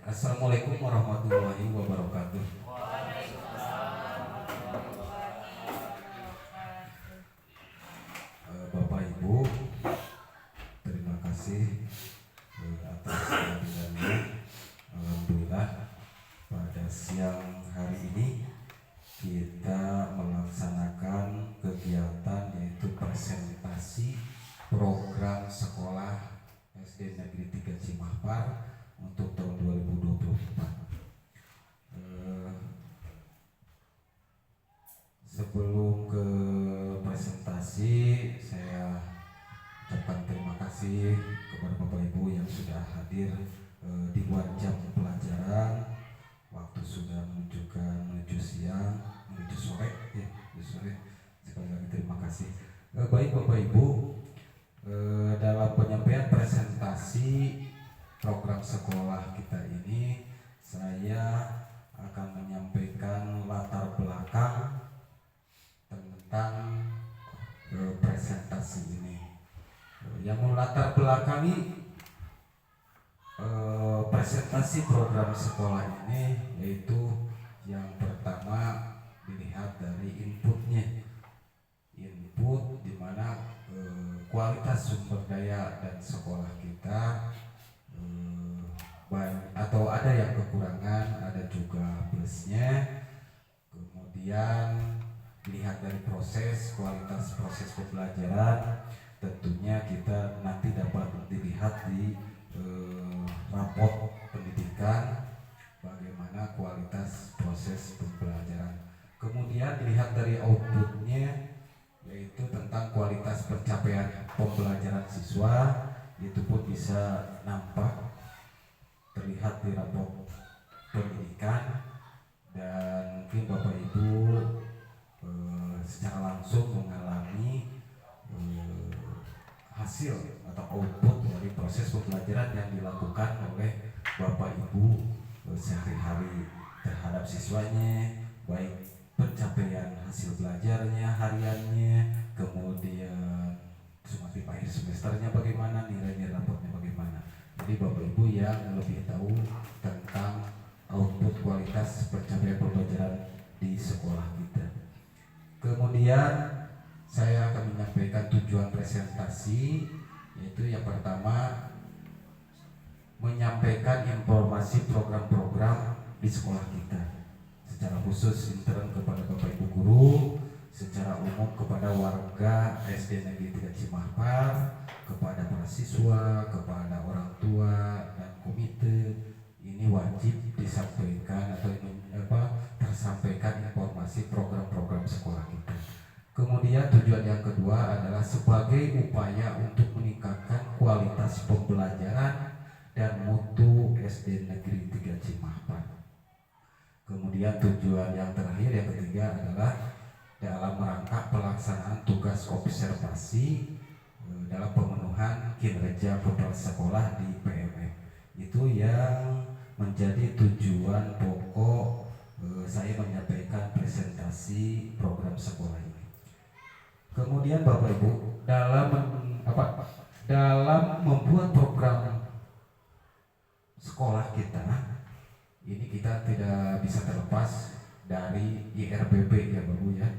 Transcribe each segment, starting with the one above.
Assalamualaikum warahmatullahi wabarakatuh. Bapak Ibu, terima kasih atas kehadirannya. Alhamdulillah pada siang hari ini kita melaksanakan kegiatan yaitu presentasi program sekolah SD Negeri 3 Cimahpar untuk tahun 2024. Sebelum ke presentasi, saya ucapkan terima kasih kepada Bapak Ibu yang sudah hadir di luar jam pelajaran. Waktu sudah menuju siang, menuju sore, sore. Sekali lagi terima kasih. Baik Bapak Ibu, dalam penyampaian presentasi program sekolah kita ini, saya akan menyampaikan latar belakang tentang presentasi ini. Yang melatar belakangi presentasi program sekolah ini yaitu yang pertama dilihat dari inputnya. Input di mana kualitas sumber daya dan sekolah kita baik atau ada yang kekurangan, ada juga plusnya. Kemudian dilihat dari kualitas proses pembelajaran, tentunya kita nanti dapat dilihat di raport pendidikan bagaimana kualitas proses pembelajaran. Kemudian dilihat dari outputnya, yaitu tentang kualitas pencapaian pembelajaran siswa. Itu pun bisa nampak terlihat di raport pendidikan, dan mungkin Bapak Ibu secara langsung mengalami hasil atau output dari proses pembelajaran yang dilakukan oleh Bapak Ibu sehari-hari terhadap siswanya, baik pencapaian hasil belajarnya hariannya, kemudian sumatif akhir semesternya bagaimana, nilainya rapotnya bagaimana. Jadi Bapak Ibu yang lebih tahu tentang output kualitas pencapaian pembelajaran di sekolah kita. Kemudian saya akan menyampaikan tujuan presentasi, yaitu yang pertama menyampaikan informasi program-program di sekolah kita, secara khusus intern kepada Bapak Ibu guru, secara umum kepada warga SD Negeri 3 Cimahpar, kepada para siswa, kepada orang tua dan komite. Ini wajib disampaikan atau tersampaikan informasi program-program sekolah kita. Kemudian tujuan yang kedua adalah sebagai upaya untuk meningkatkan kualitas pembelajaran dan mutu SD Negeri 3 Cimahpar. Kemudian tujuan yang terakhir, yang ketiga adalah dalam rangka pelaksanaan tugas observasi dalam pemenuhan kinerja kepala sekolah di PMF. Itu yang menjadi tujuan pokok saya menyampaikan presentasi program sekolah ini. Kemudian Bapak Ibu, dalam membuat program sekolah kita ini, kita tidak bisa terlepas dari IRBB ya Bapak Ibu ya.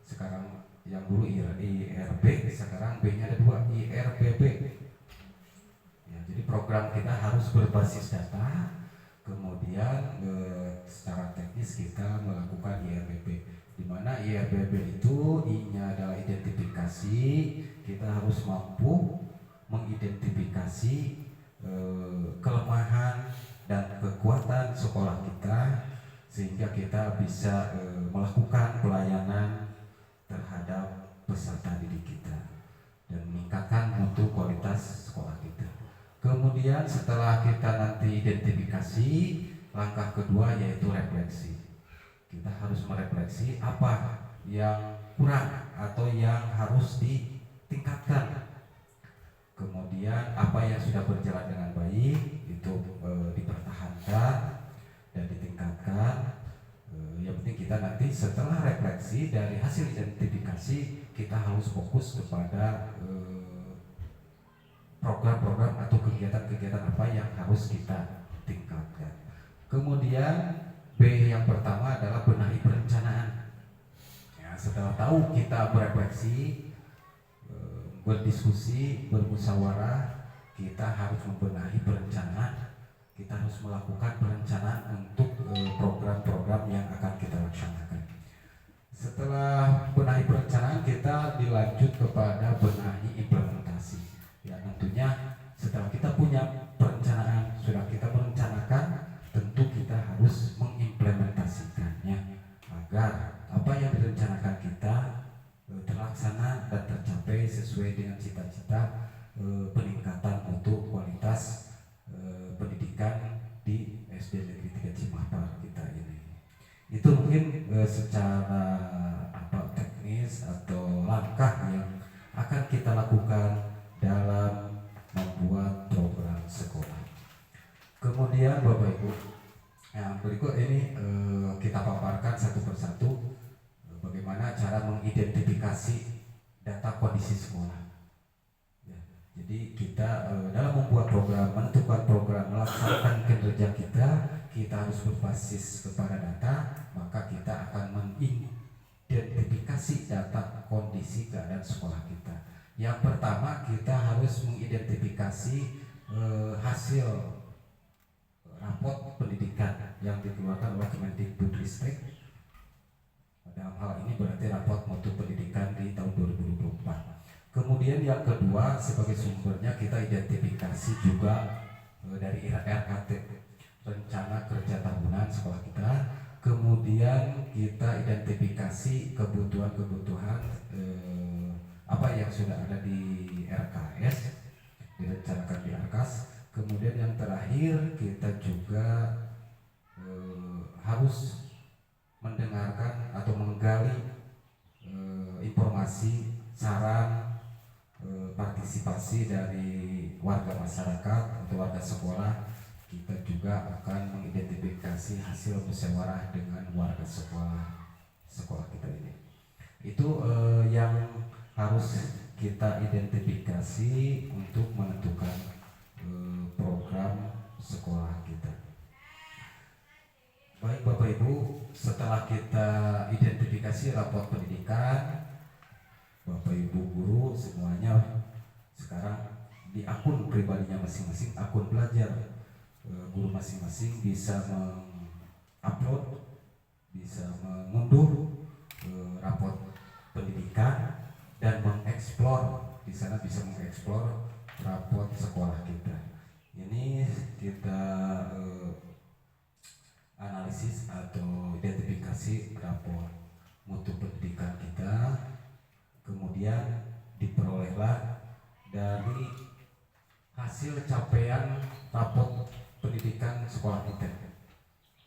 Sekarang yang dulu IRB, sekarang B-nya ada 2, IRBB. Ya, jadi program kita harus berbasis data. Kemudian secara teknis kita melakukan IRBB, di mana IRBB itu I-nya adalah identifikasi. Kita harus mampu mengidentifikasi kelemahan dan kekuatan sekolah kita, sehingga kita bisa melakukan pelayanan terhadap peserta didik kita dan meningkatkan mutu kualitas sekolah kita. Kemudian setelah kita nanti identifikasi, langkah kedua yaitu refleksi. Kita harus merefleksi apa yang kurang atau yang harus ditingkatkan. Kemudian apa yang sudah berjalan dengan baik itu dipertahankan dan ditingkatkan. Yang penting kita nanti setelah refleksi dari hasil identifikasi, kita harus fokus kepada program-program atau kegiatan-kegiatan apa yang harus kita tingkatkan. Kemudian B yang pertama adalah benahi perencanaan. Ya, setelah tahu kita berefleksi, berdiskusi, bermusyawarah, kita harus membenahi perencanaan. Kita harus melakukan perencanaan untuk program-program yang akan kita laksanakan. Setelah benahi perencanaan, kita dilanjut kepada benahi implementasi. Ya, tentunya setelah kita punya perencanaan, sudah kita merencanakan, tentu kita harus mengimplementasikannya agar apa yang direncanakan kita terlaksana dan tercapai sesuai dengan cita-cita peningkatan mutu kualitas pendidikan di SD Negeri 3 Cimahpar kita ini. Itu mungkin secara teknis atau langkah yang akan kita lakukan dalam membuat program sekolah. Kemudian Bapak Ibu, yang berikut ini kita paparkan satu persatu bagaimana cara mengidentifikasi data kondisi sekolah. Ya, jadi kita dalam membuat program, menentukan program, melaksanakan kinerja kita harus berbasis kepada data, maka kita akan mengidentifikasi data kondisi keadaan sekolah kita. Yang pertama, kita harus mengidentifikasi hasil raport pendidikan yang dikeluarkan oleh Kemendikbudristek. Dalam hal ini berarti raport mutu pendidikan di tahun 2024. Kemudian yang kedua, sebagai sumbernya kita identifikasi juga dari RKT, rencana kerja tahunan sekolah kita. Kemudian kita identifikasi kebutuhan-kebutuhan apa yang sudah ada di RKS, direncanakan di RKAS. Kemudian yang terakhir, kita juga harus mendengarkan atau menggali informasi, saran, partisipasi dari warga masyarakat atau warga sekolah. Kita juga akan mengidentifikasi hasil musyawarah dengan warga sekolah kita ini. Itu yang harus kita identifikasi untuk menentukan program sekolah kita. Baik Bapak Ibu, setelah kita identifikasi raport pendidikan, Bapak Ibu guru semuanya sekarang di akun pribadinya masing-masing, akun belajar guru masing-masing bisa mengupload, bisa mengunduh raport pendidikan dan mengeksplor. Di sana bisa mengeksplor raport sekolah kita. Ini kita analisis atau identifikasi raport mutu pendidikan kita, kemudian diperolehlah dari hasil capaian raport pendidikan sekolah kita.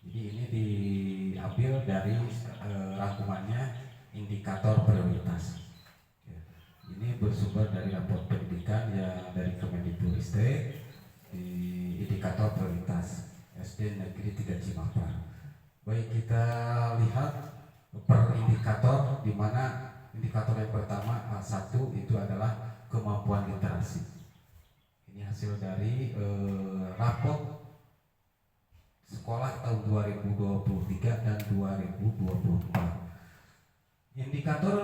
Jadi ini diambil dari rangkumannya indikator prioritas. Ini bersumber dari raport pendidikan yang dari Kemendikbudristek di indikator prioritas SD Negeri 3 Cimahpar. Baik, kita lihat per indikator, di mana indikator yang pertama A1 itu adalah kemampuan literasi. Ini hasil dari raport sekolah tahun 2023 dan 2024. Indikator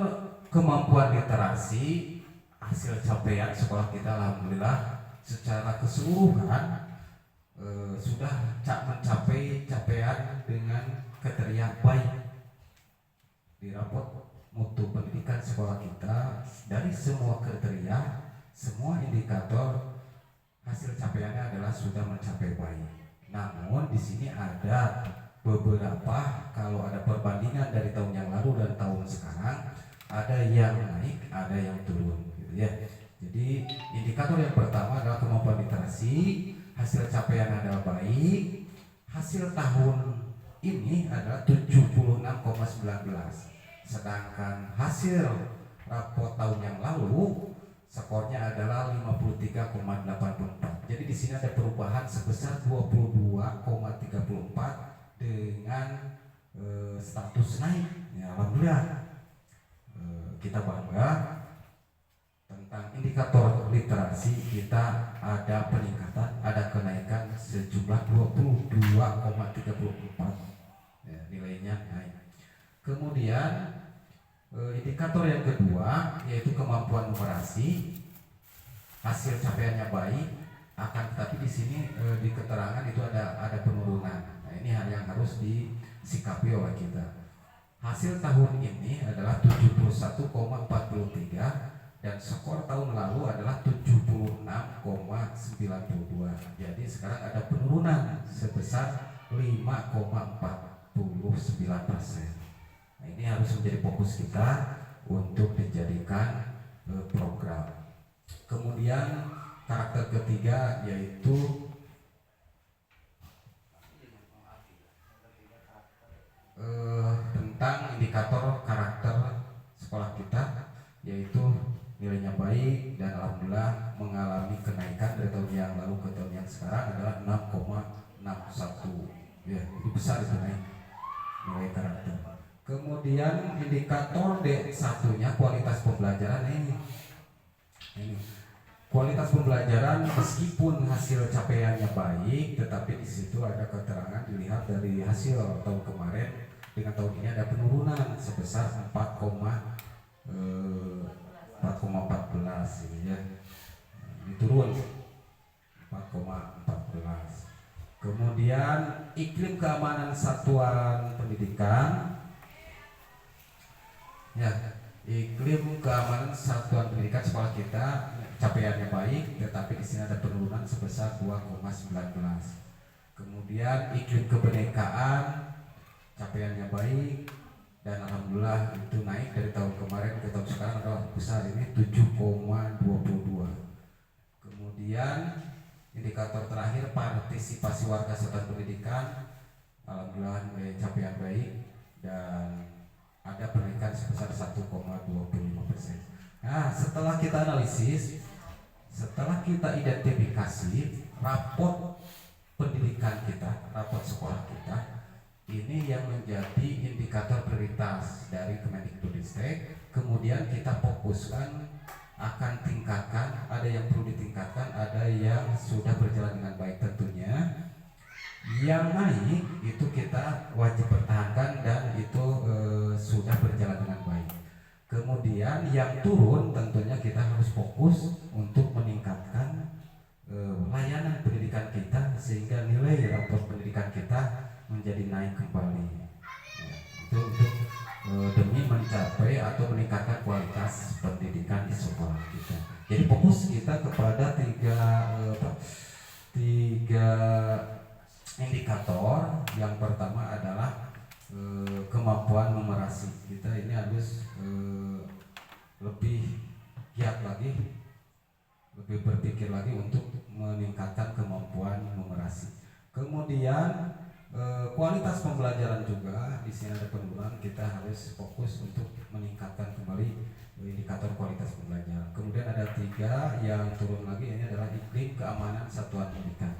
kemampuan literasi, hasil capaian sekolah kita alhamdulillah secara keseluruhan sudah mencapai capaian dengan kriteria baik. Di raport mutu pendidikan sekolah kita, dari semua kriteria, semua indikator hasil capaiannya adalah sudah mencapai baik. Namun di sini ada beberapa, kalau ada perbandingan dari tahun yang lalu dan tahun sekarang, ada yang naik, ada yang turun, gitu ya. Jadi indikator yang pertama adalah kemampuan literasi, hasil capaian adalah baik. Hasil tahun ini adalah 76,19, sedangkan hasil raport tahun yang lalu skornya adalah 53,84. Jadi di sini ada perubahan sebesar 22,34 dengan status naik. Ya, alhamdulillah kita bangga tentang indikator literasi kita ada peningkatan, ada kenaikan sejumlah 22,34 2,34 ya, nilainya naik. Kemudian indikator yang kedua yaitu kemampuan numerasi, hasil capaiannya baik, akan tetapi di sini di keterangan itu ada penurunan. Nah, ini hal yang harus disikapi oleh kita. Hasil tahun ini adalah 71,43 dan skor tahun lalu adalah 76,92. Jadi sekarang ada penurunan sebesar 5,49%. Nah, ini harus menjadi fokus kita untuk dijadikan program. Kemudian karakter ketiga yaitu tentang indikator karakter sekolah kita, yaitu nilainya baik dan alhamdulillah mengalami kenaikan dari tahun yang lalu ke tahun yang sekarang adalah 6,61. Ya, itu besar itu naik nilai karakter. Kemudian indikator D1-nya kualitas pembelajaran ini. Kualitas pembelajaran meskipun hasil capaiannya baik, tetapi di situ ada keterangan dilihat dari hasil tahun kemarin dengan tahun ini ada penurunan sebesar 4,14 ini ya. Ini turun 4,14. Kemudian iklim keamanan satuan pendidikan. Ya, iklim keamanan satuan pendidikan sekolah kita capaiannya baik, tetapi di sini ada penurunan sebesar 2,19. Kemudian iklim kebinekaan capaiannya baik dan alhamdulillah itu naik dari tahun kemarin ke tahun sekarang adalah besar, ini 7,22. Kemudian indikator terakhir partisipasi warga satuan pendidikan, alhamdulillah nilai capaian baik dan ada peningkatan sebesar 1,25%. Nah, setelah kita analisis, setelah kita identifikasi raport pendidikan kita, raport sekolah kita, ini yang menjadi indikator prioritas dari Kemendikbudristek. Kemudian kita fokuskan akan tingkatkan, ada yang perlu ditingkatkan, ada yang sudah berjalan dengan baik tentunya. Yang naik itu kita wajib pertahankan dan itu sudah berjalan dengan baik. Kemudian yang turun tentunya kita harus fokus untuk meningkatkan layanan pendidikan kita sehingga nilai rapor pendidikan kita menjadi naik kembali. Itu untuk demi mencapai atau meningkatkan kualitas pendidikan di sekolah kita. Jadi fokus kita kepada tiga indikator. Yang pertama adalah kemampuan numerasi kita, ini harus lebih giat lagi, lebih berpikir lagi untuk meningkatkan kemampuan numerasi. Kemudian kualitas pembelajaran juga di sini ada penurunan, kita harus fokus untuk meningkatkan kembali indikator kualitas pembelajaran. Kemudian ada 3 yang turun lagi, ini adalah iklim keamanan satuan pendidikan.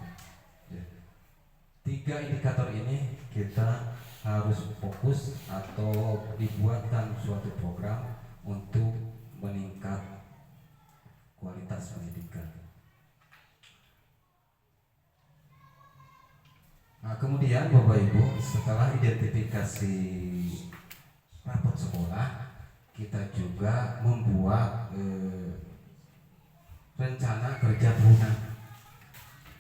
3 indikator ini kita harus fokus atau dibuatkan suatu program untuk meningkat kualitas pendidikan. Nah, kemudian Bapak Ibu, setelah identifikasi raport sekolah, kita juga membuat rencana kerja tahunan.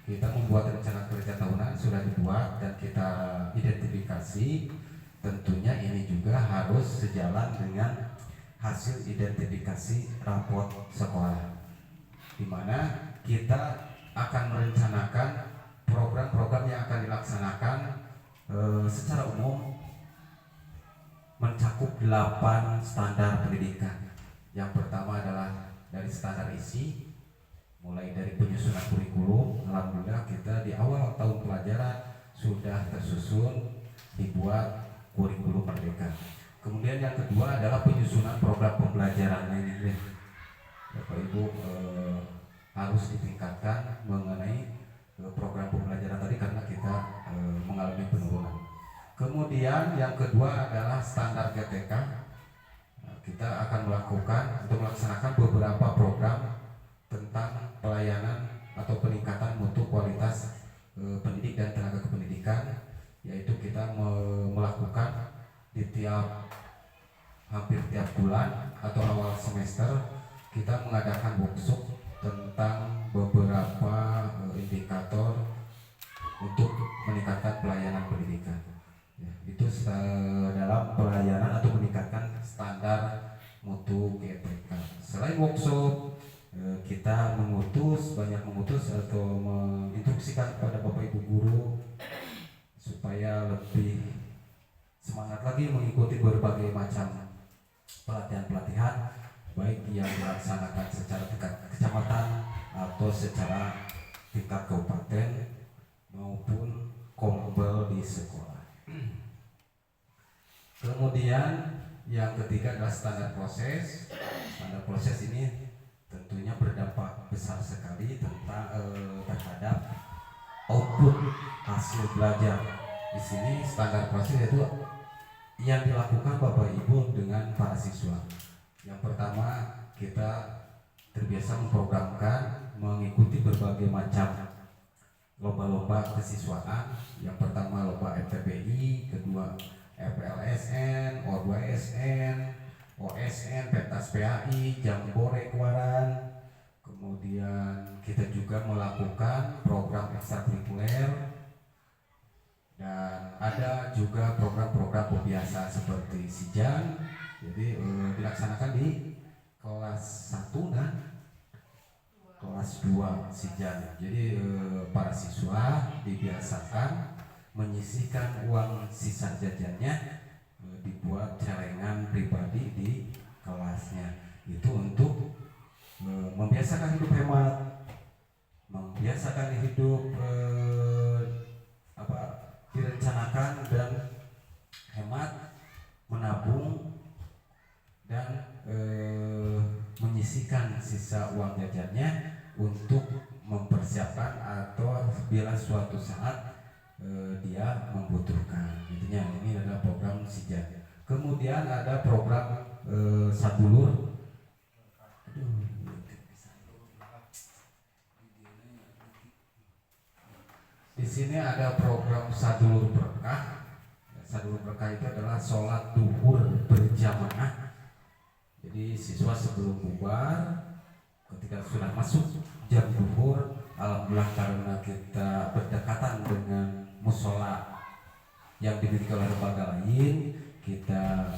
Kita membuat rencana kerja tahunan sudah dibuat dan kita identifikasi. Tentunya ini juga harus sejalan dengan hasil identifikasi raport sekolah, di mana kita akan merencanakan program-program yang akan dilaksanakan secara umum mencakup 8 standar pendidikan. Yang pertama adalah dari standar isi, mulai dari penyusunan kurikulum. Alhamdulillah kita di awal tahun pelajaran sudah tersusun, dibuat kurikulum merdeka. Kemudian yang kedua adalah penyusunan program pembelajaran ini. Bapak Ibu harus ditingkatkan mengenai program pembelajaran tadi karena kita mengalami penurunan. Kemudian yang kedua adalah standar GTK. Kita akan melakukan untuk melaksanakan beberapa program tentang pelayanan atau peningkatan mutu kualitas pendidik dan tenaga kependidikan. bulan atau awal semester kita mengadakan workshop tentang beberapa indikator untuk meningkatkan pelayanan pendidikan. Ya, itu dalam pelayanan atau meningkatkan standar mutu GTK. Selain workshop, kita banyak mengutus atau menginstruksikan kepada Bapak Ibu guru supaya lebih semangat lagi mengikuti berbagai macam pelatihan-pelatihan, baik yang dilaksanakan secara tingkat kecamatan atau secara tingkat kabupaten maupun kombel di sekolah. Kemudian yang ketiga adalah standar proses. Standar proses ini tentunya berdampak besar sekali terhadap output hasil belajar. Di sini standar proses itu yang dilakukan Bapak Ibu dengan para siswa. Yang pertama, kita terbiasa memprogramkan mengikuti berbagai macam lomba-lomba kesiswaan. Yang pertama lomba MTPI, kedua FLSN, O2SN, OSN, pentas PAI, Jambore Kewaran. Kemudian kita juga melakukan program ekstrakurikuler dan ada juga program-program pembiasa seperti SIJAN. Jadi dilaksanakan di kelas 1 dan kelas 2 SIJAN. Jadi para siswa dibiasakan menyisihkan uang sisa jajannya, dibuat celengan pribadi di kelasnya. Itu untuk membiasakan hidup hemat, membiasakan hidup direncanakan dan hemat, menabung dan menyisihkan sisa uang jajannya untuk mempersiapkan atau bila suatu saat dia membutuhkan. Intinya ini adalah program SIJAN. Kemudian ada program Sadulur. Di sini ada program Sadulur Berkah. Sadulur Berkah itu adalah sholat duhur berjamaah. Jadi siswa sebelum bubar, ketika sudah masuk jam duhur, alhamdulillah karena kita berdekatan dengan musola yang dimiliki oleh lembaga lain, kita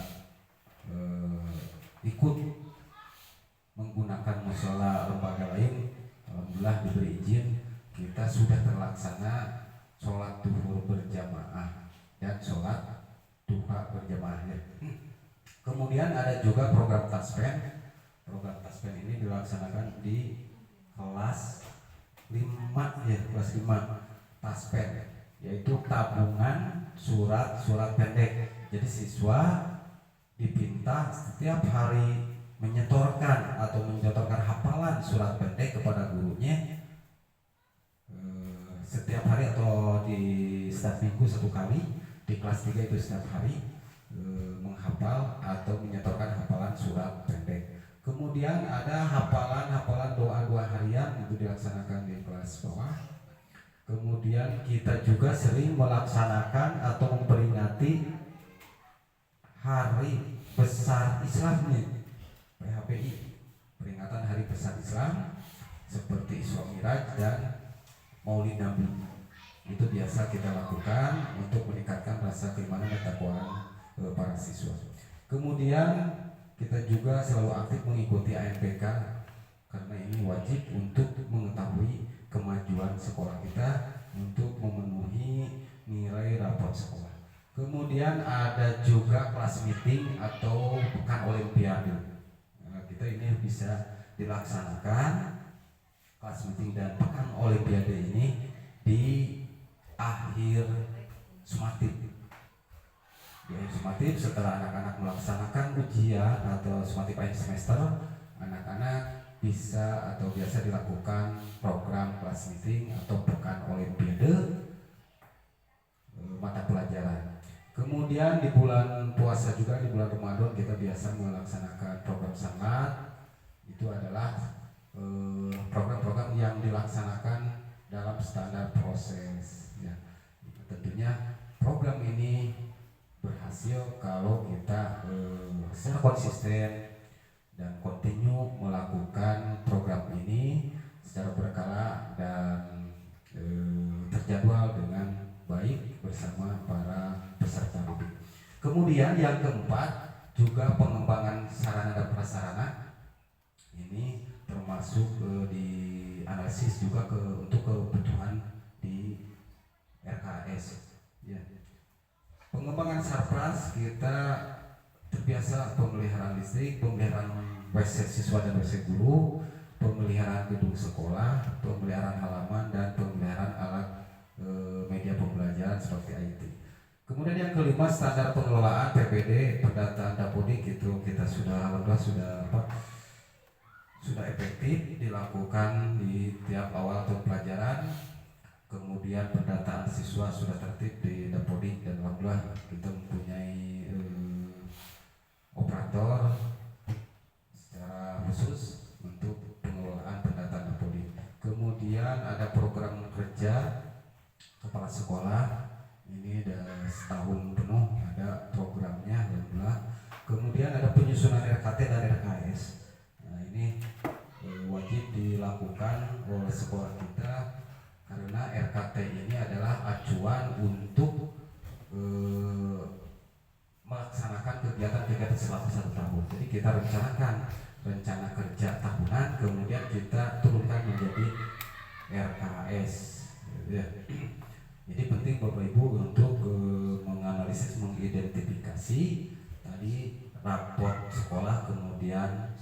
ikut menggunakan musola lembaga lain. Alhamdulillah diberi izin, kita sudah terlaksana sholat duhur berjamaah dan sholat duha berjamaah. Kemudian ada juga program taspen. Program taspen ini dilaksanakan di kelas 5 ya, kelas 5 taspen, yaitu tabungan surat pendek. Jadi siswa dipinta setiap hari menyetorkan hafalan surat pendek kepada gurunya setiap hari atau di setiap minggu 1 kali. Di kelas 3 itu setiap hari menghafal atau menyetorkan hafalan surat pendek. Kemudian ada hafalan doa harian, itu dilaksanakan di kelas bawah. Kemudian kita juga sering melaksanakan atau memperingati Hari Besar Islam nih, PHBI, peringatan Hari Besar Islam seperti Isra Miraj dan Maulid Nabi. Itu biasa kita lakukan untuk meningkatkan rasa keimanan dan takwaan para siswa. Kemudian kita juga selalu aktif mengikuti ANPK karena ini wajib untuk mengetahui kemajuan sekolah kita untuk memenuhi nilai rapor sekolah. Kemudian ada juga kelas meeting atau pekan olimpiade. Nah, kita ini bisa dilaksanakan kelas meeting dan pekan olimpiade ini di akhir sumatif. Di akhir sumatif setelah anak-anak melaksanakan ujian atau sumatif akhir semester, anak-anak bisa atau biasa dilakukan program kelas meeting atau pekan olimpiade mata pelajaran. Kemudian di bulan puasa juga, di bulan Ramadan kita biasa melaksanakan program sangat. Itu adalah program-program yang dilaksanakan dalam standar proses ya. Tentunya program ini berhasil kalau kita secara konsisten dan kontinu melakukan program ini secara berkala dan terjadwal dengan baik bersama para peserta didik. Kemudian yang keempat juga pengembangan sarana dan prasarana, ini termasuk dianalisis juga untuk kebutuhan di RKS. Ya. Pengembangan sarpras kita terbiasa pemeliharaan listrik, pemeliharaan WC siswa dan WC guru, pemeliharaan gedung sekolah, pemeliharaan halaman, dan pemeliharaan alat media pembelajaran seperti IT. Kemudian yang kelima, standar pengelolaan PPD pendataan Dapodik itu kita sudah efektif dilakukan di tiap awal tahun pelajaran. Kemudian pendataan siswa sudah tertib di Dapodik dan alhamdulillah kita mempunyai operator secara khusus untuk pengelolaan pendataan Dapodik. Kemudian ada program kerja kepala sekolah, ini sudah setahun penuh ada programnya alhamdulillah. Kemudian ada penyusunan RKT dan RKS. Nah, ini wajib dilakukan oleh sekolah kita karena RKT ini adalah acuan untuk melaksanakan kegiatan-kegiatan selama 1 tahun. Jadi kita rencanakan rencana kerja tahunan, kemudian kita turunkan menjadi RKS. Ya. Jadi penting Bapak Ibu untuk menganalisis, mengidentifikasi tadi raport sekolah, kemudian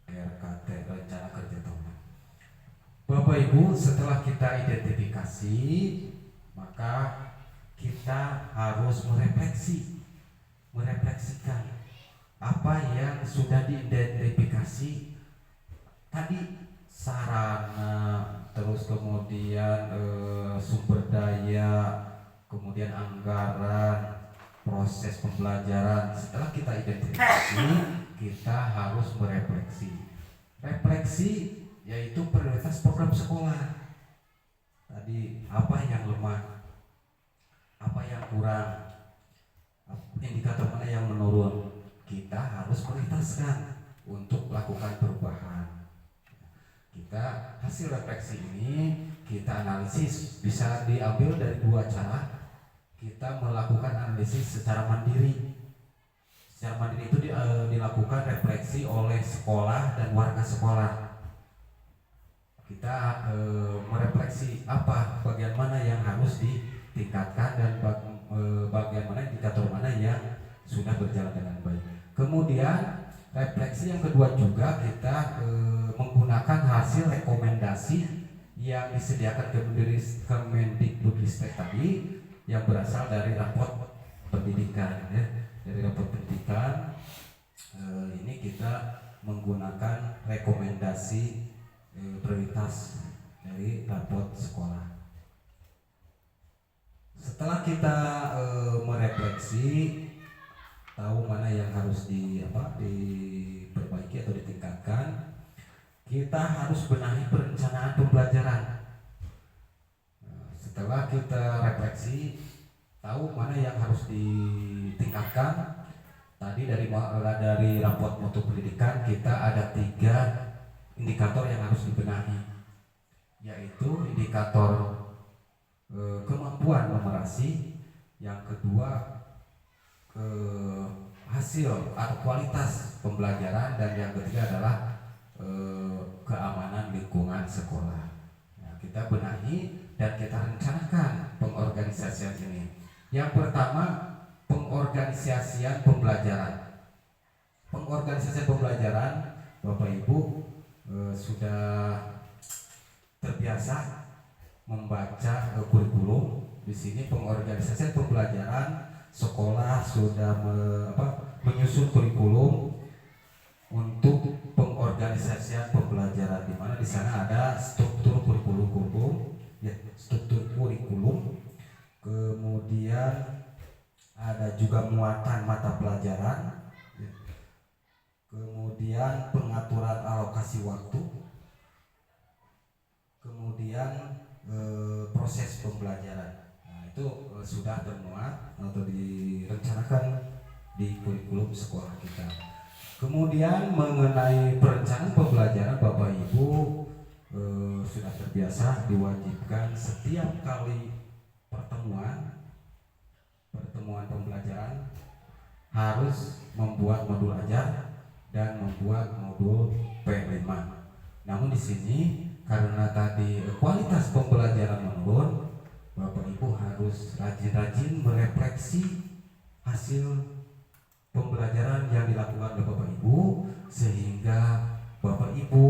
RKT rencana kerja tahunan. Bapak Ibu, setelah kita identifikasi, maka kita harus merefleksikan apa yang sudah diidentifikasi tadi, sarana, terus kemudian sumber daya, kemudian anggaran, proses pembelajaran. Setelah kita identifikasi, kita harus merefleksi. Refleksi yaitu prioritas program sekolah. Tadi apa yang lemah, apa yang kurang, indikator mana yang menurun, kita harus prioritaskan untuk melakukan perubahan. Kita hasil refleksi ini kita analisis, bisa diambil dari 2 cara. Kita melakukan analisis secara mandiri. Secara mandiri itu dilakukan refleksi oleh sekolah dan warga sekolah. Kita merefleksi apa, bagian mana yang harus ditingkatkan dan bagian mana, indikator mana yang sudah berjalan dengan baik. Kemudian refleksi yang kedua juga kita menggunakan hasil rekomendasi yang disediakan Kemendikbudristek tadi, yang berasal dari raport pendidikan, ya. Dari raport pendidikan ini kita menggunakan rekomendasi prioritas dari raport sekolah. Setelah kita merefleksi, tahu mana yang harus diperbaiki atau ditingkatkan, kita harus benahi perencanaan pembelajaran. Setelah kita refleksi, tahu mana yang harus ditingkatkan, tadi dari raport mutu pendidikan kita ada 3 indikator yang harus dibenahi, yaitu indikator kemampuan numerasi, yang kedua hasil atau kualitas pembelajaran, dan yang ketiga adalah keamanan lingkungan sekolah. Nah, kita benahi dan kita rencanakan pengorganisasian ini. Yang pertama, pengorganisasian pembelajaran. Pengorganisasian pembelajaran, Bapak Ibu sudah terbiasa membaca kurikulum. Di sini pengorganisasian pembelajaran, sekolah sudah menyusun kurikulum untuk pengorganisasian pembelajaran, di mana di sana ada struktur kurikulum, ya, struktur kurikulum. Kemudian ada juga muatan mata pelajaran, ya. Kemudian pengaturan alokasi waktu, kemudian proses pembelajaran. Nah, itu sudah termuat atau direncanakan di kurikulum sekolah kita. Kemudian mengenai perencanaan pembelajaran, Bapak Ibu sudah terbiasa diwajibkan setiap kali pertemuan pembelajaran harus membuat modul ajar dan membuat modul P5. Namun di sini karena tadi kualitas pembelajaran menurun, Bapak Ibu harus rajin-rajin merefleksi hasil pembelajaran yang dilakukan oleh Bapak Ibu sehingga Bapak Ibu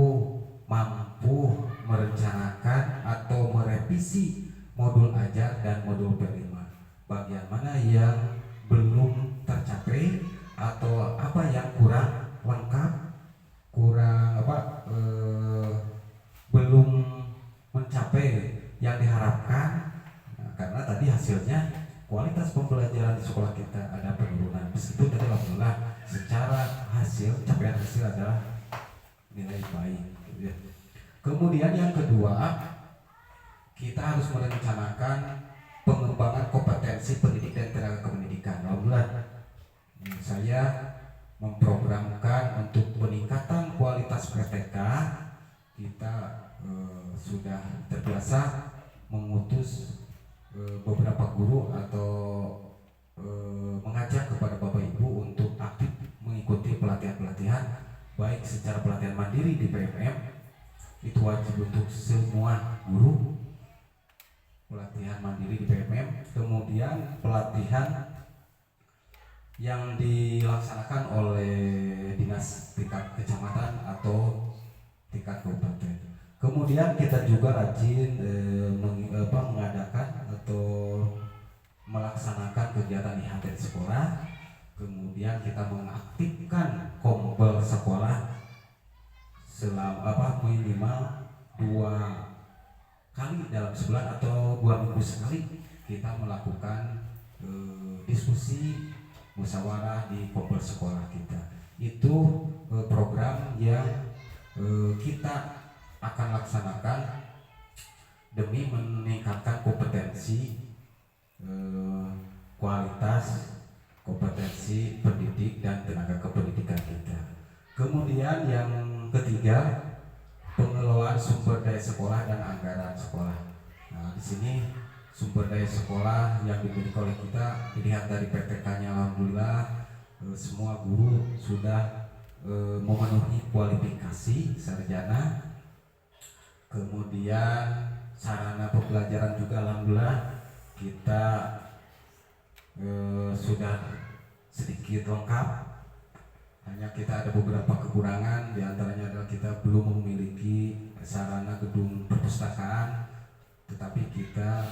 mampu merencanakan atau merevisi modul ajar dan modul P5. Bagian mana yang belum tercapai atau apa yang kurang lengkap, belum mencapai yang diharapkan. Karena tadi hasilnya kualitas pembelajaran di sekolah kita ada penurunan. Meskipun tadi alhamdulillah secara capaian hasil adalah nilai baik. Kemudian yang kedua, kita harus merencanakan pengembangan kompetensi pendidik dan tenaga kependidikan. Alhamdulillah saya memprogramkan untuk peningkatan kualitas PTK. Kita sudah terbiasa mengutus beberapa guru atau mengajak kepada Bapak Ibu untuk aktif mengikuti pelatihan-pelatihan baik secara pelatihan mandiri di PMM, itu wajib untuk semua guru, pelatihan mandiri di PMM, kemudian pelatihan yang dilaksanakan oleh dinas tingkat kecamatan atau tingkat kabupaten. Kemudian kita juga rajin mengadakan atau melaksanakan kegiatan IHT di sekolah. Kemudian kita mengaktifkan kompel sekolah selama minimal 2 kali dalam sebulan atau 2 minggu sekali kita melakukan diskusi musyawarah di kompel sekolah kita. Itu program yang kita akan laksanakan demi meningkatkan kompetensi kualitas kompetensi pendidik dan tenaga kependidikan kita. Kemudian yang ketiga, pengelolaan sumber daya sekolah dan anggaran sekolah. Nah, di sini sumber daya sekolah yang dimiliki oleh kita dilihat dari PTK-nya, alhamdulillah semua guru sudah memenuhi kualifikasi sarjana. Kemudian sarana pembelajaran juga alhamdulillah kita sudah sedikit lengkap. Hanya kita ada beberapa kekurangan, diantaranya adalah kita belum memiliki sarana gedung perpustakaan, tetapi kita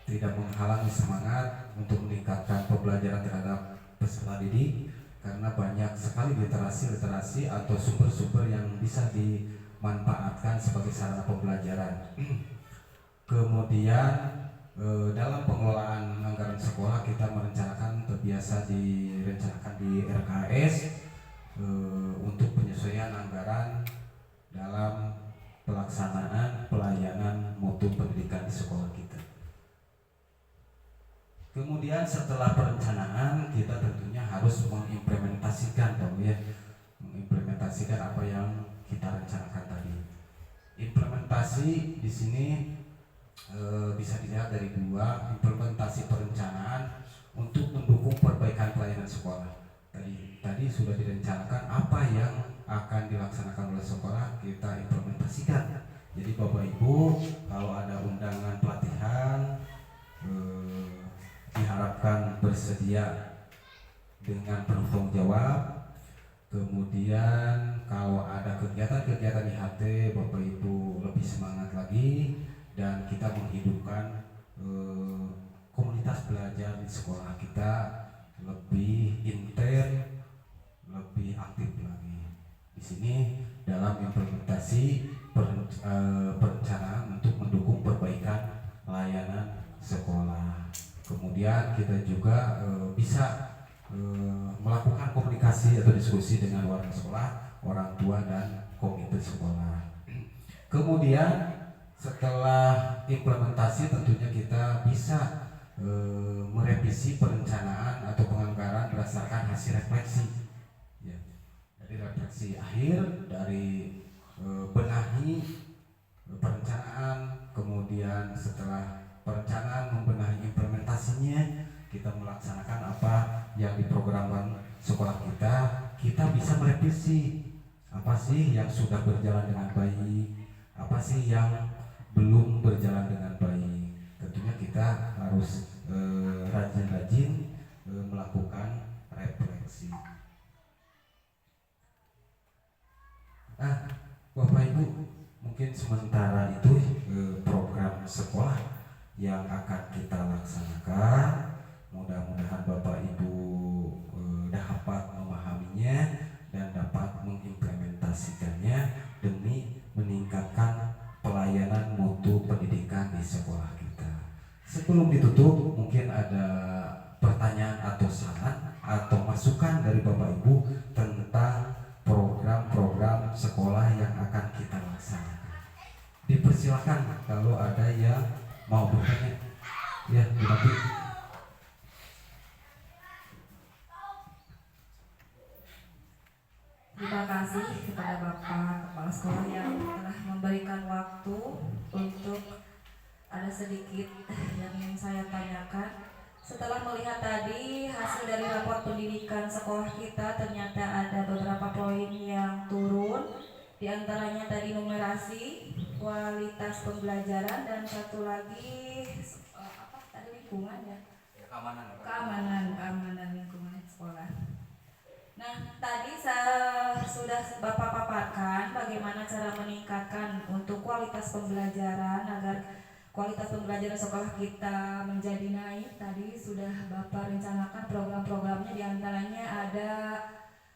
tidak menghalangi semangat untuk meningkatkan pembelajaran terhadap peserta didik karena banyak sekali literasi atau sumber-sumber yang bisa dimanfaatkan sebagai sarana pembelajaran. Kemudian dalam pengelolaan anggaran sekolah kita terbiasa direncanakan di RKS untuk penyesuaian anggaran dalam pelaksanaan pelayanan mutu pendidikan di sekolah kita. Kemudian setelah perencanaan kita tentunya harus mengimplementasikan mengimplementasikan apa yang kita rencanakan tadi. Implementasi di sini bisa dilihat dari 2, implementasi perencanaan untuk mendukung perbaikan pelayanan sekolah. Tadi sudah direncanakan apa yang akan dilaksanakan oleh sekolah, kita implementasikan. Jadi Bapak Ibu kalau ada undangan pelatihan diharapkan bersedia dengan penuh tanggung jawab. Kemudian kalau ada kegiatan-kegiatan IHT, Bapak Ibu lebih semangat lagi dan kita menghidupkan komunitas belajar di sekolah kita lebih intens, lebih aktif lagi. Di sini dalam implementasi perencanaan untuk mendukung perbaikan layanan sekolah. Kemudian kita juga bisa melakukan komunikasi atau diskusi dengan warga sekolah, orang tua dan komite sekolah. Kemudian setelah implementasi tentunya kita bisa merevisi perencanaan atau penganggaran berdasarkan hasil refleksi. Ya. Jadi refleksi akhir dari benahi perencanaan, kemudian setelah perencanaan membenahi implementasinya, kita melaksanakan apa yang diprogramkan sekolah kita bisa merevisi apa sih yang sudah berjalan dengan baik, apa sih yang belum berjalan dengan baik. Tentunya kita harus rajin-rajin melakukan refleksi. Bapak Ibu, mungkin sementara itu program sekolah yang akan kita laksanakan. Mudah-mudahan Bapak Ibu dapat memahaminya dan dapat mengimplementasikannya demi meningkatkan pelayanan mutu pendidikan di sekolah kita. Sebelum ditutup, mungkin ada pertanyaan atau saran atau masukan dari Bapak Ibu tentang program-program sekolah yang akan kita laksanakan. Dipersilakan kalau ada yang mau bertanya. Ya, nanti. Terima kasih kepada Bapak Kepala Sekolah yang telah memberikan waktu untuk ada sedikit yang ingin saya tanyakan. Setelah melihat tadi hasil dari rapor pendidikan sekolah kita, ternyata ada beberapa poin yang turun. Di antaranya tadi numerasi, kualitas pembelajaran, dan satu lagi tadi lingkungan ya? Keamanan lingkungan sekolah. Nah, tadi sudah Bapak paparkan bagaimana cara meningkatkan untuk kualitas pembelajaran agar kualitas pembelajaran sekolah kita menjadi naik. Tadi sudah Bapak rencanakan program-programnya, diantaranya ada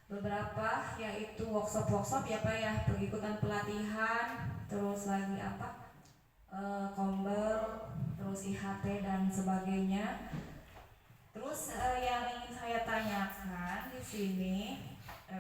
beberapa, yaitu workshop ya Pak ya, pengikutan pelatihan, terus lagi kombel, terus IHT dan sebagainya. Terus yang ingin saya tanyakan di sini,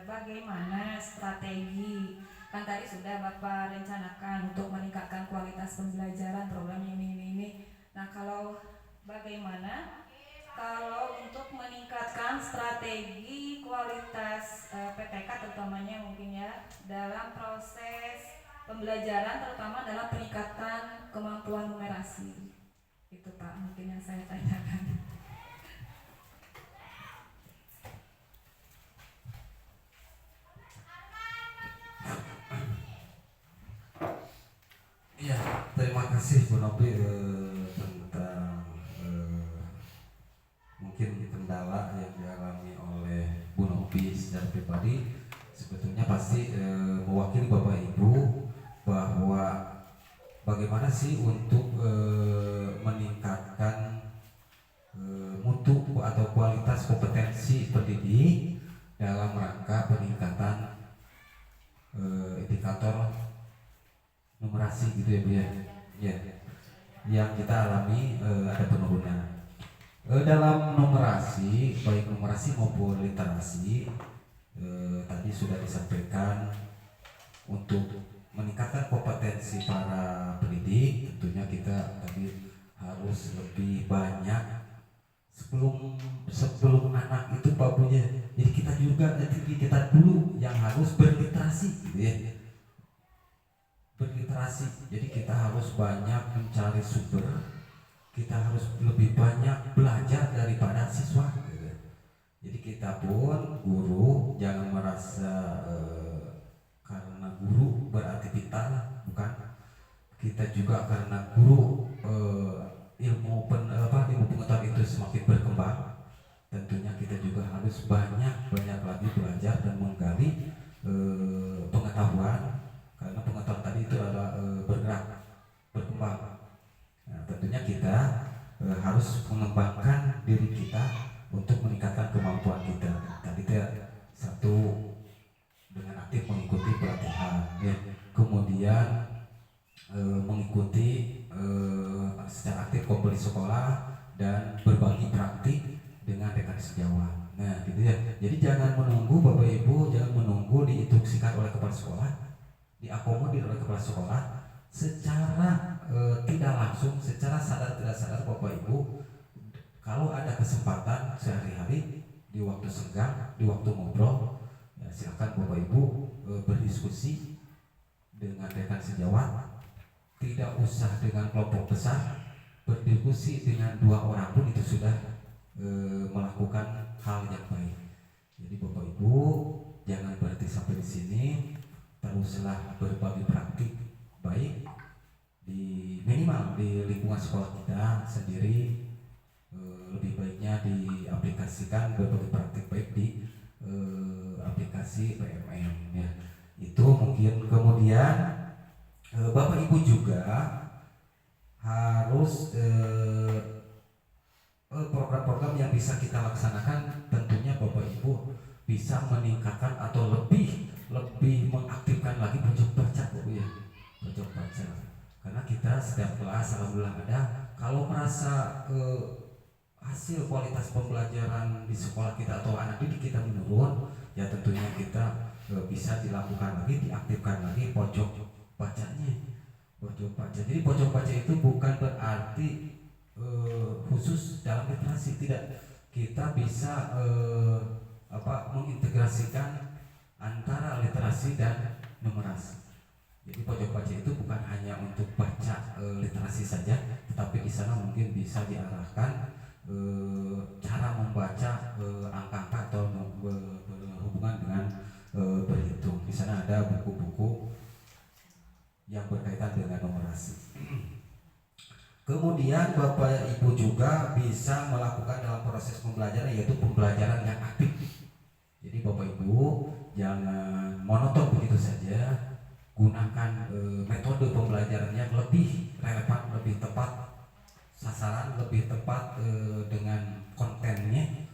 bagaimana strategi, kan tadi sudah Bapak rencanakan untuk meningkatkan kualitas pembelajaran programnya ini. Nah, kalau bagaimana kalau untuk meningkatkan strategi kualitas PTK terutamanya mungkin ya dalam proses pembelajaran, terutama dalam peningkatan kemampuan numerasi. Itu Pak mungkin yang saya tanyakan. Ya, terima kasih Bu Nopi tentang mungkin kendala yang dialami oleh Bu Nopi secara pribadi. Sebetulnya pasti mewakili Bapak Ibu bahwa bagaimana sih untuk meningkatkan mutu atau kualitas kompetensi pendidik dalam rangka peningkatan indikator numerasi gitu ya Bu ya. Ya. Yang kita alami ada penurunan. Dalam numerasi, baik numerasi maupun literasi, tadi sudah disampaikan untuk meningkatkan kompetensi para pendidik, tentunya kita tadi harus lebih banyak sebelum anak itu Pak Bu ya. Jadi kita dulu yang harus berliterasi gitu ya. Berliterasi, jadi kita harus banyak mencari sumber, kita harus lebih banyak belajar daripada siswa gitu. Jadi kita pun guru jangan merasa karena guru berarti pintar, bukan. Kita juga karena guru ilmu pengetahuan itu semakin berkembang, tentunya kita juga harus banyak lagi belajar dan menggali pengetahuan. Karena pengetahuan tadi itu adalah berkembang. Nah, tentunya kita harus mengembangkan diri kita untuk meningkatkan kemampuan kita. Tadi satu dengan aktif mengikuti pelatihan, ya. Kemudian mengikuti secara aktif kompetisi sekolah dan berbagi praktik dengan rekan sejawat. Nah, gitu ya. Jadi jangan menunggu Bapak Ibu, jangan menunggu diinstruksikan oleh kepala sekolah, diakomodir oleh kepala sekolah secara tidak langsung, secara sadar tidak sadar Bapak Ibu. Kalau ada kesempatan sehari-hari di waktu senggang, di waktu ngobrol, Ya, silakan Bapak Ibu berdiskusi dengan rekan sejawat, tidak usah dengan kelompok besar, berdiskusi dengan 2 orang pun itu sudah melakukan hal yang baik. Jadi Bapak Ibu jangan berhenti sampai di sini, teruslah berbagi praktik baik di minimal di lingkungan sekolah kita sendiri. Lebih baiknya diaplikasikan berbagai praktik baik di aplikasi PMM ya. Itu mungkin. Kemudian Bapak Ibu juga harus program-program yang bisa kita laksanakan, tentunya Bapak Ibu bisa meningkatkan atau lebih mengaktifkan lagi pojok baca Bu ya. Pojok baca. Karena kita setiap kelas alhamdulillah ada. Kalau merasa hasil kualitas pembelajaran di sekolah kita atau anak didik kita menurun, ya tentunya kita bisa dilakukan lagi, diaktifkan lagi pojok bacanya. Pojok baca. Jadi pojok baca itu bukan berarti khusus dalam literasi, tidak. Kita bisa mengintegrasikan antara literasi dan numerasi. Jadi pojok baca itu bukan hanya untuk baca literasi saja, tetapi di sana mungkin bisa diarahkan cara membaca angka-angka atau berhubungan dengan berhitung. Di sana ada buku-buku yang berkaitan dengan numerasi. Kemudian Bapak Ibu juga bisa melakukan dalam proses pembelajaran, yaitu pembelajaran yang aktif. Jadi Bapak Ibu jangan monoton begitu saja, gunakan metode pembelajaran yang lebih relevan, lebih tepat sasaran, lebih tepat dengan kontennya.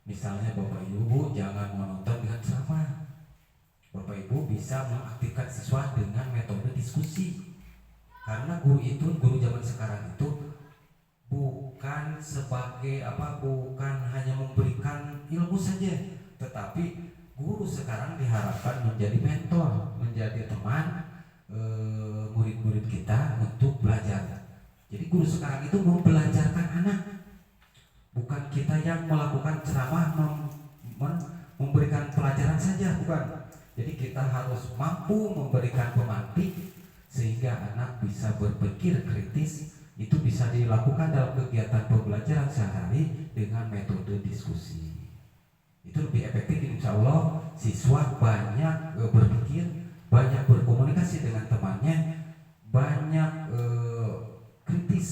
Misalnya Bapak Ibu jangan monoton dengan ceramah. Bapak Ibu bisa mengaktifkan siswa dengan metode diskusi. Karena guru zaman sekarang itu bukan sebagai bukan hanya memberikan ilmu saja, tetapi guru sekarang diharapkan menjadi mentor, menjadi teman murid-murid kita untuk belajar. Jadi guru sekarang itu membelajarkan anak, bukan kita yang melakukan ceramah memberikan pelajaran saja, bukan. Jadi kita harus mampu memberikan pemantik sehingga anak bisa berpikir kritis. Itu bisa dilakukan dalam kegiatan pembelajaran sehari dengan metode diskusi. Itu lebih efektif, insya Allah siswa banyak berpikir, banyak berkomunikasi dengan temannya, banyak kritis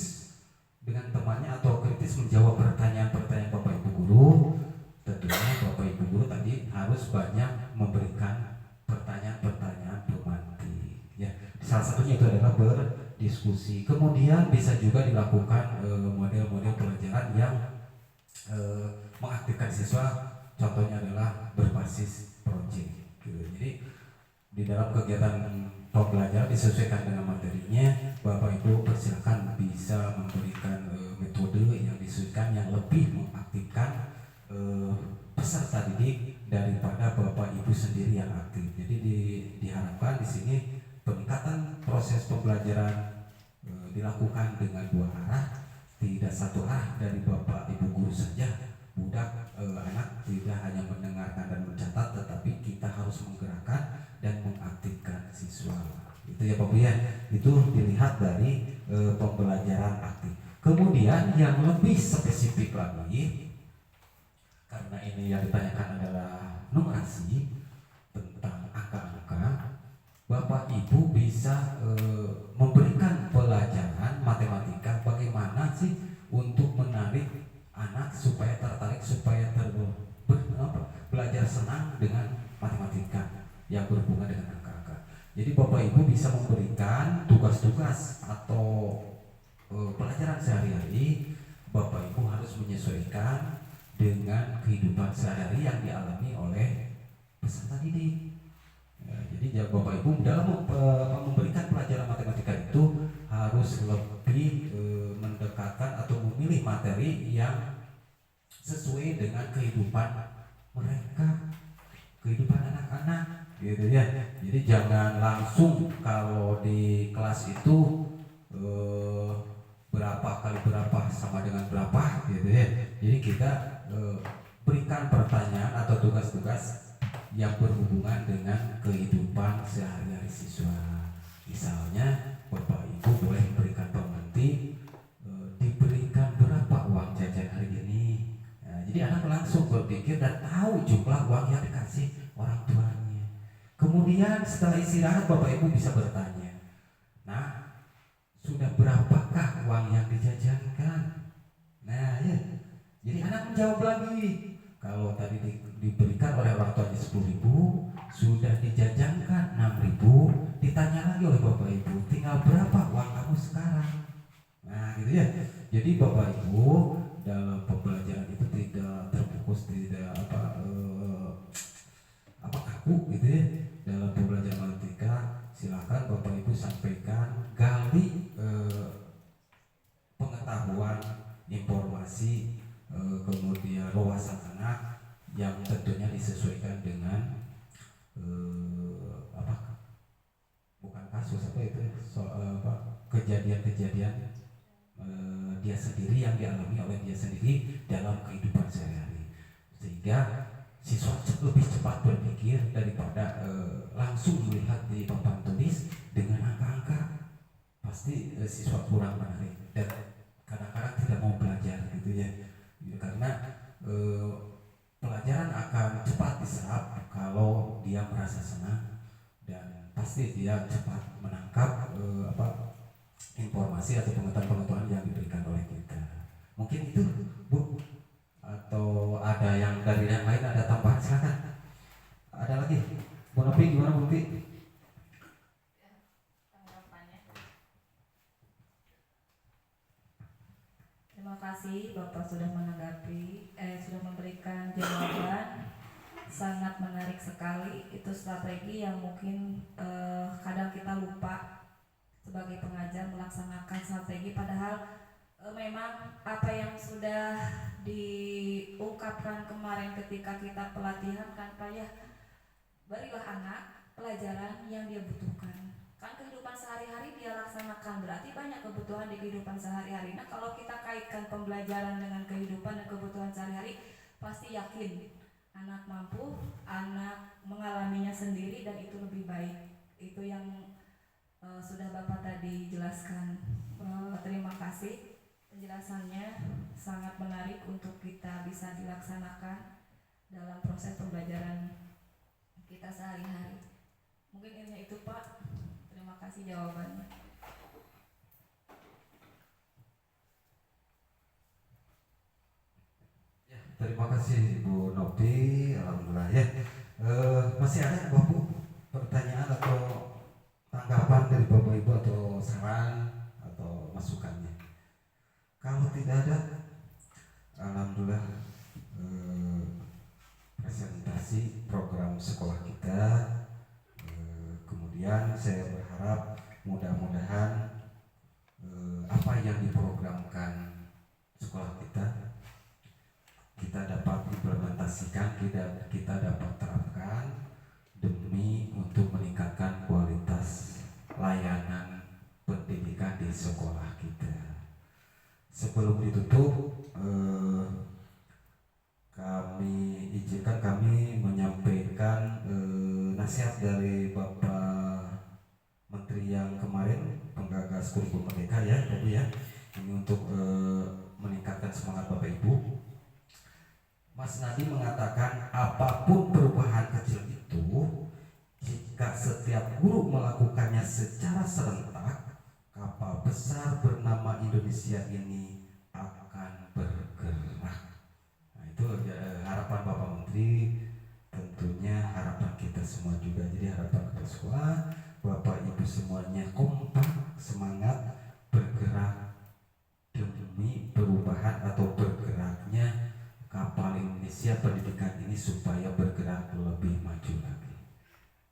dengan temannya atau kritis menjawab pertanyaan-pertanyaan Bapak Ibu guru. Tentunya Bapak Ibu guru tadi harus banyak memberikan pertanyaan-pertanyaan pemantik ya. Salah satunya itu adalah berdiskusi. Kemudian bisa juga dilakukan model-model pelajaran yang mengaktifkan siswa. Contohnya adalah berbasis proyek. Jadi di dalam kegiatan pembelajaran disesuaikan dengan materinya. Bapak Ibu persilakan bisa memberikan metode yang disesuaikan, yang lebih mengaktifkan peserta didik daripada Bapak Ibu sendiri yang aktif. Jadi diharapkan di sini peningkatan proses pembelajaran dilakukan dengan 2 arah, tidak satu arah dari Bapak Ibu guru saja. Budak anak tidak hanya mendengarkan dan mencatat, tetapi kita harus menggerakkan dan mengaktifkan siswa. Itu ya Bapak ya. Itu dilihat dari pembelajaran aktif. Kemudian yang lebih spesifik lagi, karena ini yang ditanyakan adalah numerasi tentang angka-angka, Bapak Ibu bisa memberikan pelajaran matematika bagaimana sih untuk menarik anak supaya tertarik, supaya belajar senang dengan matematika yang berhubungan dengan angka-angka. Jadi Bapak Ibu bisa memberikan tugas-tugas atau pelajaran sehari-hari. Bapak Ibu harus menyesuaikan dengan kehidupan sehari-hari yang dialami oleh peserta didik. Ya, jadi Bapak Ibu dalam memberikan pelajaran matematika itu harus lebih mendekatkan atau memilih materi yang sesuai dengan kehidupan mereka, kehidupan anak-anak, gitu ya. Jadi jangan langsung kalau di kelas itu berapa kali berapa sama dengan berapa, gitu ya. Jadi kita berikan pertanyaan atau tugas-tugas yang berhubungan dengan kehidupan sehari-hari siswa. Misalnya Bapak Ibu boleh memberikan pemantik, diberikan berapa uang jajan hari ini. Nah, jadi anak langsung berpikir dan tahu jumlah uang yang dikasih orang tuanya. Kemudian setelah istirahat Bapak Ibu bisa bertanya, nah sudah berapakah uang yang dijajankan? Nah ya, jadi anak menjawab lagi. Kalau tadi diberikan oleh orang tuanya 10.000, sudah dijajankan 6.000, ditanya lagi oleh Bapak Ibu, tinggal berapa uang kamu sekarang? Nah gitu ya. Jadi Bapak Ibu dalam pembelajaran itu tidak terfokus, tidak kaku gitu ya. Dalam pembelajaran matematika silakan Bapak Ibu sampaikan, gali pengetahuan, informasi, kemudian wawasan anak yang tentunya disesuaikan dengan bukan kasus kejadian-kejadian dia sendiri yang dialami oleh dia sendiri dalam kehidupan sehari-hari, sehingga siswa lebih cepat berpikir daripada langsung melihat di papan tulis dengan angka-angka. Pasti siswa kurang menarik dan kadang-kadang tidak mau belajar gitu ya, karena pelajaran akan cepat diserap kalau dia merasa senang dan pasti dia cepat menangkap informasi atau pengetahuan yang diberikan oleh kita. Mungkin itu Bu, atau ada yang dari yang lain ada tambahan, silakan. Ada lagi Bu Nopi, gimana Bu Nopi? Terima kasih Bapak sudah menanggapi, sudah memberikan jawaban. Sangat menarik sekali. Itu strategi yang mungkin kadang kita lupa sebagai pengajar melaksanakan strategi, padahal memang apa yang sudah diungkapkan kemarin ketika kita pelatihan kan Pak ya, berilah anak pelajaran yang dia butuhkan. Kan kehidupan sehari-hari dia laksanakan, berarti banyak kebutuhan di kehidupan sehari-hari. Nah kalau kita kaitkan pembelajaran dengan kehidupan dan kebutuhan sehari-hari, pasti yakin anak mampu, anak mengalaminya sendiri dan itu lebih baik. Itu yang sudah Bapak tadi jelaskan. Terima kasih penjelasannya, sangat menarik untuk kita bisa dilaksanakan dalam proses pembelajaran kita sehari-hari. Mungkin ini itu Pak. Terima kasih jawabannya. Ya, terima kasih Bu Nopi, alhamdulillah ya. Masih ada Bapak pertanyaan atau tanggapan dari Bapak Ibu atau saran atau masukannya? Kalau tidak ada, alhamdulillah presentasi program sekolah kita. Kemudian saya berharap mudah-mudahan apa yang diprogramkan sekolah kita dapat implementasikan, kita dapat terapkan demi untuk meningkatkan kualitas layanan pendidikan di sekolah kita. Sebelum ditutup, kami menyampaikan nasihat dari Bapak Menteri yang kemarin, penggagas kurikulum merdeka ya tadi ya. Ini untuk meningkatkan semangat Bapak Ibu. Mas Nadi mengatakan apapun perubahan kecil itu, jika setiap guru melakukannya secara serentak, kapal besar bernama Indonesia ini akan bergerak. Nah itu harapan Bapak Menteri, tentunya harapan kita semua juga. Jadi harapan kepada sekolah, Bapak Ibu semuanya kompak, semangat bergerak demi perubahan atau bergeraknya kapal Indonesia pendidikan ini supaya bergerak lebih maju lagi.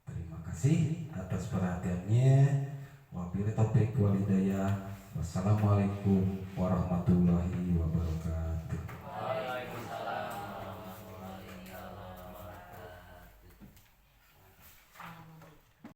Terima kasih atas perhatiannya. Wabillahi taufiq wal hidayah. Wassalamualaikum warahmatullahi wabarakatuh.